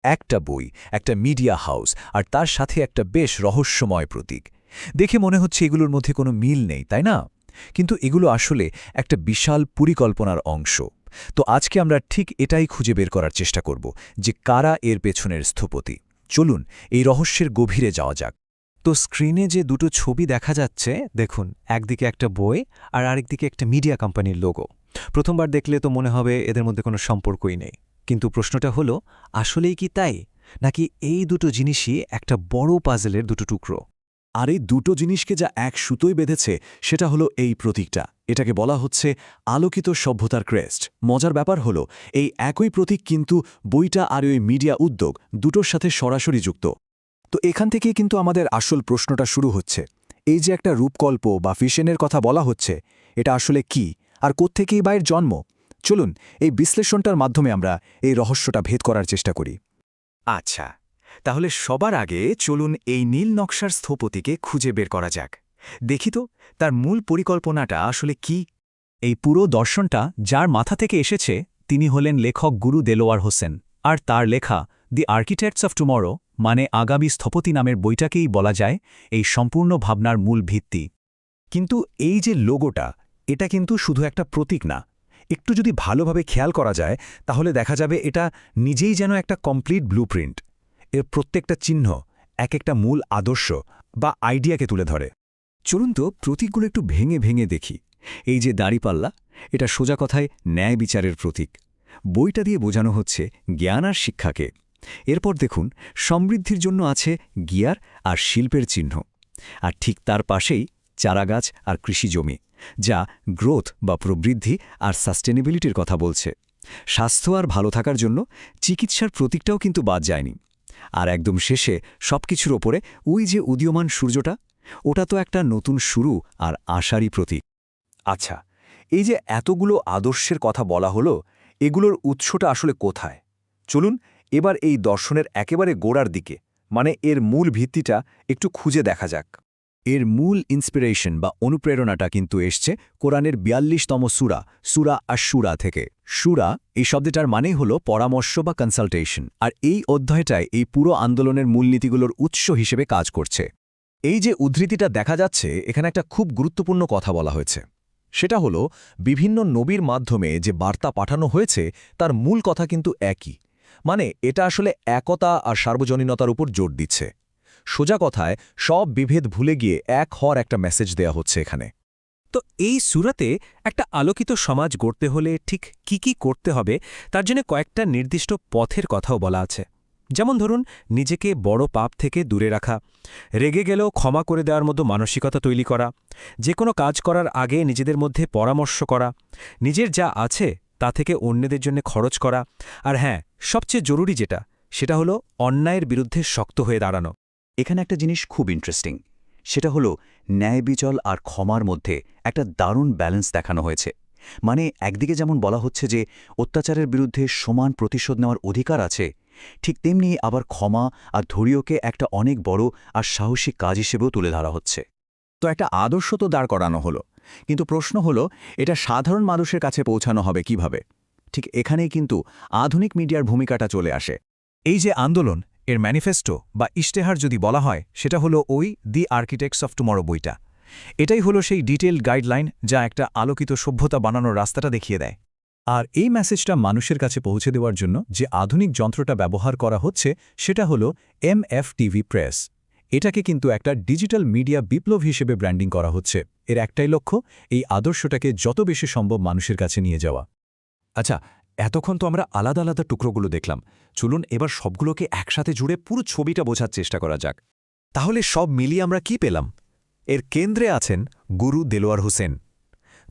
একটা বই, একটা মিডিয়া হাউস আর তার সাথে একটা বেশ রহস্যময় প্রতীক। দেখে মনে হচ্ছে এগুলোর মধ্যে কোনো মিল নেই, তাই না? কিন্তু এগুলো আসলে একটা বিশাল পরিকল্পনার অংশ। তো আজকে আমরা ঠিক এটাই খুঁজে বের করার চেষ্টা করব যে কারা এর পেছনের স্থপতি। চলুন এই রহস্যের গভীরে যাওয়া যাক। তো স্ক্রিনে যে দুটো ছবি দেখা যাচ্ছে, দেখুন, একদিকে একটা বই আর আরেকদিকে একটা মিডিয়া কোম্পানির লোগো। প্রথমবার দেখলে তো মনে হবে এদের মধ্যে কোনো সম্পর্কই নেই, কিন্তু প্রশ্নটা হলো, আসলেই কি তাই, নাকি এই দুটো জিনিসই একটা বড় পাজলের দুটো টুকরো? আর এই দুটো জিনিসকে যা এক সুতোয় বেঁধেছে সেটা হলো এই প্রতীকটা। এটাকে বলা হচ্ছে আলোকিত সভ্যতার ক্রেস্ট। মজার ব্যাপার হলো এই একই প্রতীক কিন্তু বইটা আর ওই মিডিয়া উদ্যোগ দুটোর সাথে সরাসরি যুক্ত। তো এখান থেকেই কিন্তু আমাদের আসল প্রশ্নটা শুরু হচ্ছে। এই যে একটা রূপকল্প বা ফিশনের কথা বলা হচ্ছে, এটা আসলে কি আর কোত্থেকেই বা এর জন্ম? চলুন এই বিশ্লেষণটার মাধ্যমে আমরা এই রহস্যটা ভেদ করার চেষ্টা করি। আচ্ছা, তাহলে সবার আগে চলুন এই নীল নকশার স্থপতিকে খুঁজে বের করা যাক। দেখি তো তার মূল পরিকল্পনাটা আসলে কি। এই পুরো দর্শনটা যার মাথা থেকে এসেছে তিনি হলেন লেখক গুরু দেলোয়ার হোসেন, আর তার লেখা দি আর্কিটেক্টস অফ টুমরো মানে আগামী স্থপতি নামের বইটাকেই বলা যায় এই সম্পূর্ণ ভাবনার মূল ভিত্তি। কিন্তু এই যে লোগোটা, এটা কিন্তু শুধু একটা প্রতীক না। একটু যদি ভালোভাবে খেয়াল করা যায় তাহলে দেখা যাবে এটা নিজেই যেন একটা কমপ্লিট ব্লুপ্রিন্ট। এর প্রত্যেকটা চিহ্ন এক একটা মূল আদর্শ বা আইডিয়াকে তুলে ধরে। চলুন তো প্রতীকগুলো একটু ভেঙে ভেঙে দেখি। এই যে দাড়িপাল্লা, এটা সোজা কথায় ন্যায় বিচারের প্রতীক। বইটা দিয়ে বোঝানো হচ্ছে জ্ঞান আর শিক্ষাকে। এরপর দেখুন, সমৃদ্ধির জন্য আছে গিয়ার আর শিল্পের চিহ্ন। আর ঠিক তার পাশেই চারাগাছ আর কৃষি জমি, যা গ্রোথ বা প্রবৃদ্ধি আর সাস্টেনেবিলিটির কথা বলছে। স্বাস্থ্য আর ভালো থাকার জন্য চিকিৎসার প্রতীকটাও কিন্তু বাদ যায়নি। আর একদম শেষে সবকিছুর ওপরে ওই যে উদীয়মান সূর্যটা, ওটা তো একটা নতুন শুরু আর আশারই প্রতীক। আচ্ছা, এই যে এতগুলো আদর্শের কথা বলা হলো, এগুলোর উৎসটা আসলে কোথায়? চলুন এবার এই দর্শনের একেবারে গোড়ার দিকে, মানে এর মূল ভিত্তিটা একটু খুঁজে দেখা যাক। এর মূল ইন্সপিরেশন বা অনুপ্রেরণাটা কিন্তু এসছে কোরআনের ৪২তম সূরা, সূরা আশ-শুরা থেকে। শুরা এই শব্দটার মানেই হলো পরামর্শ বা কনসালটেশন, আর এই অধ্যায়টায় এই পুরো আন্দোলনের মূলনীতিগুলোর উৎস হিসেবে কাজ করছে। এই যে উদ্ধৃতিটা দেখা যাচ্ছে, এখানে একটা খুব গুরুত্বপূর্ণ কথা বলা হয়েছে। সেটা হলো বিভিন্ন নবীর মাধ্যমে যে বার্তা পাঠানো হয়েছে তার মূল কথা কিন্তু একই। মানে এটা আসলে একতা আর সার্বজনীনতার উপর জোর দিচ্ছে। সোজা কথায় সব বিভেদ ভুলে গিয়ে এক হওয়ার একটা মেসেজ দেয়া হচ্ছে এখানে। তো এই সূরাতে একটা আলোকিত সমাজ গড়তে হলে ঠিক কি কি করতে হবে তার জন্য কয়েকটা নির্দিষ্ট পথের কথাও বলা আছে। যেমন ধরুন, নিজেকে বড় পাপ থেকে দূরে রাখা, রেগে গেলেও ক্ষমা করে দেওয়ার মতো মানসিকতা তৈরি করা, যে কোনো কাজ করার আগে নিজেদের মধ্যে পরামর্শ করা, নিজের যা আছে তা থেকে অন্যদের জন্য খরচ করা, আর হ্যাঁ, সবচেয়ে জরুরি যেটা, সেটা হলো অন্যায়ের বিরুদ্ধে শক্ত হয়ে দাঁড়ানো। এখানে একটা জিনিস খুব ইন্টারেস্টিং, সেটা হলো ন্যায় বিচার আর ক্ষমার মধ্যে একটা দারুণ ব্যালেন্স দেখানো হয়েছে। মানে একদিকে যেমন বলা হচ্ছে যে অত্যাচারের বিরুদ্ধে সমান প্রতিশোধ নেওয়ার অধিকার আছে, ঠিক তেমনি আবার ক্ষমা আর ধৈর্যকে একটা অনেক বড় আর সাহসী কাজ হিসেবেও তুলে ধরা হচ্ছে। তো একটা আদর্শ তো দাঁড় করানো হলো, কিন্তু প্রশ্ন হলো এটা সাধারণ মানুষের কাছে পৌঁছানো হবে কিভাবে? ঠিক এখানেই কিন্তু আধুনিক মিডিয়ার ভূমিকাটা চলে আসে। এই যে আন্দোলন, এর ম্যানিফেস্টো বা ইশতেহার যদি বলা হয়, সেটা হলো ওই দি আর্কিটেক্টস অফ টুমরো বইটা। এটাই হলো সেই ডিটেইলড গাইডলাইন যা একটা আলোকিত সভ্যতা বানানোর রাস্তাটা দেখিয়ে দেয়। আর এই মেসেজটা মানুষের কাছে পৌঁছে দেওয়ার জন্য যে আধুনিক যন্ত্রটা ব্যবহার করা হচ্ছে সেটা হলো MFTV প্রেস। এটাকে কিন্তু একটা ডিজিটাল মিডিয়া বিপ্লব হিসেবে ব্র্যান্ডিং করা হচ্ছে। এর একটাই লক্ষ্য, এই আদর্শটাকে যত বেশি সম্ভব মানুষের কাছে নিয়ে যাওয়া। আচ্ছা, এতক্ষণ তো আমরা আলাদা আলাদা টুকরোগুলো দেখলাম। চলুন এবার সবগুলোকে একসাথে জুড়ে পুরো ছবিটা বোঝার চেষ্টা করা যাক। তাহলে সব মিলিয়ে আমরা কি পেলাম? এর কেন্দ্রে আছেন গুরু দেলোয়ার হোসেন।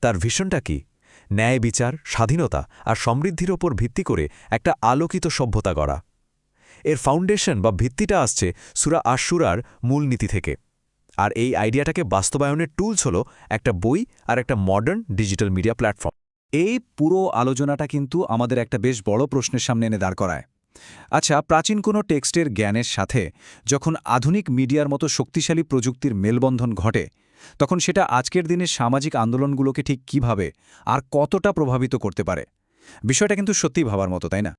তার ভিশনটা কি? ন্যায় বিচার, স্বাধীনতা আর সমৃদ্ধির ওপর ভিত্তি করে একটা আলোকিত সভ্যতা গড়া। এর ফাউন্ডেশন বা ভিত্তিটা আসছে সূরা আশ-শুরার মূলনীতি থেকে। আর এই আইডিয়াটাকে বাস্তবায়নের টুলস হলো একটা বই আর একটা মডার্ন ডিজিটাল মিডিয়া প্ল্যাটফর্ম। এই পুরো আলোচনাটা কিন্তু আমাদের একটা বেশ বড় প্রশ্নের সামনে এনে দাঁড় করায়। আচ্ছা, প্রাচীন কোনো টেক্সটের জ্ঞানের সাথে যখন আধুনিক মিডিয়ার মতো শক্তিশালী প্রযুক্তির মেলবন্ধন ঘটে, তখন সেটা আজকের দিনের সামাজিক আন্দোলনগুলোকে ঠিক কিভাবে আর কতটা প্রভাবিত করতে পারে? বিষয়টা কিন্তু সত্যিই ভাবার মতো, তাই না?